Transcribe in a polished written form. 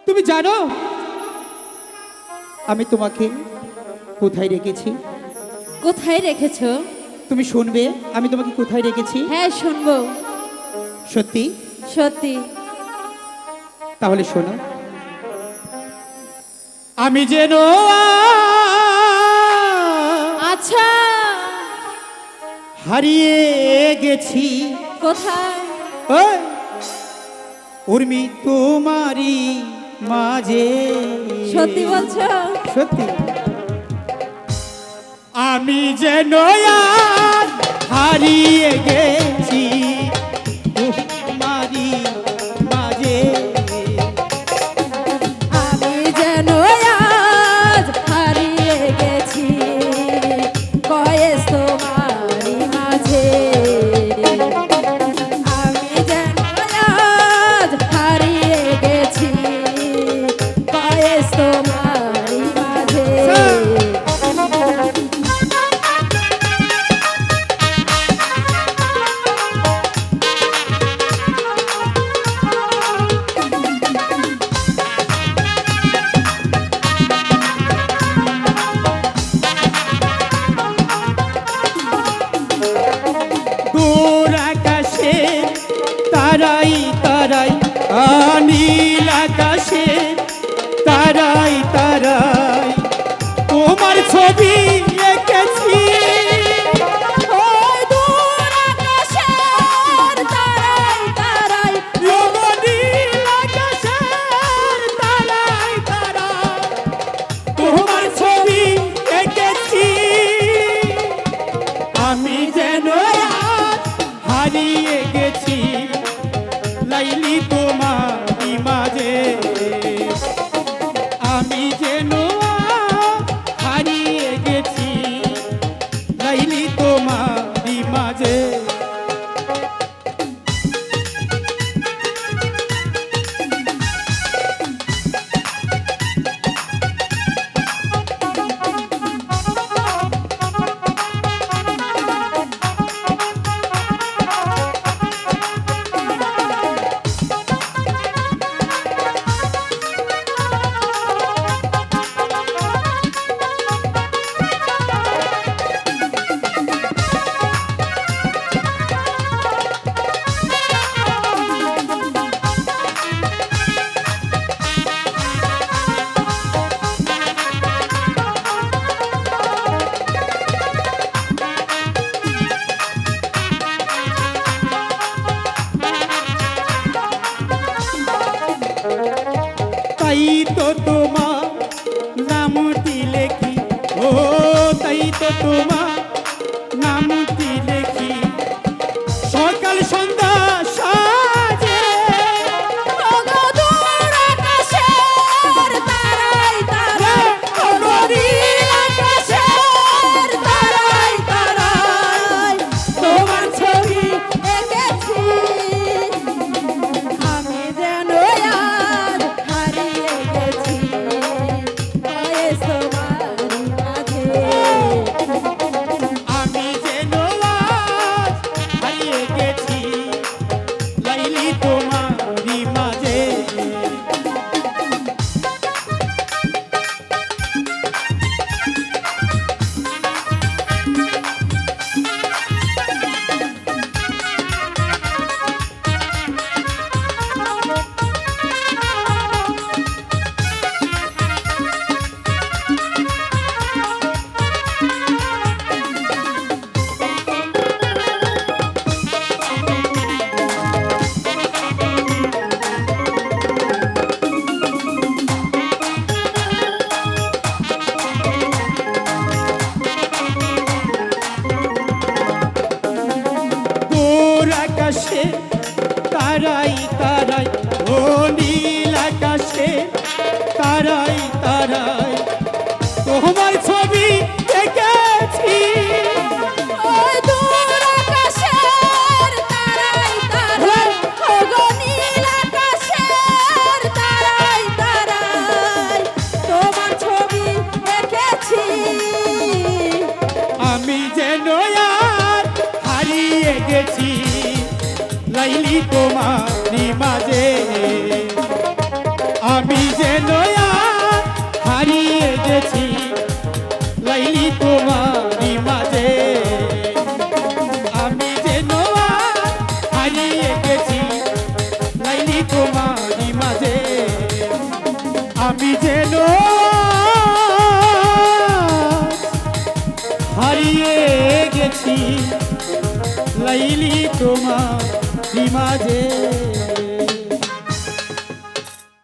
তুমি জানো আমি তোমাকে কোথায় রেখেছি? কোথায় রেখেছো? তুমি শুনবে আমি তোমাকে কোথায় রেখেছি? হ্যাঁ শুনবো। সত্যি? সত্যি। তাহলে শোনো। আমি যেন আচ্ছা হারিয়ে গেছি। কোথায়? ওই উর্মি তোমারই মাঝে। সত্যি বলছো? সত্যি। আমি যেন আজ হারিয়ে গেছি তোমারই মাঝে। আমি যেন আজ হারিয়ে গেছি কয়েস তোমারই মাঝে। আমি যেন আজ হারিয়ে গেছি কয়েস তোমারই মাঝে। দূর আকাশে তারাই তারাই, নীল আকাশে তারাই তারাই তোমার ছবি এঁকেছি। ওই দূর আকাশের তারাই তারাই, ওগো নীল আকাশের তারাই তারাই তোমার ছবি এঁকেছি। আমি যেন আজ হারিয়ে গেছি লাইলি তোমারই মাঝে। আমি যেন আজ হারিয়ে গেছি লাইলি তোমারই মাঝে। তাই তো তোমার নামটি লেখি, ও তাই তো তোমার নামটি লেখি সকাল সন্ধ্যা সাজে। ওগো দূর আকাশের তারাই তারাই, ওগো নীল আকাশের তারাই তারাই তোমার ছবি এঁকেছি। আমি যেন আজ হারিয়ে গেছি কয়েস তোমারই মাঝে। আমি যেন হারিয়ে গেছি লাইলি তোমার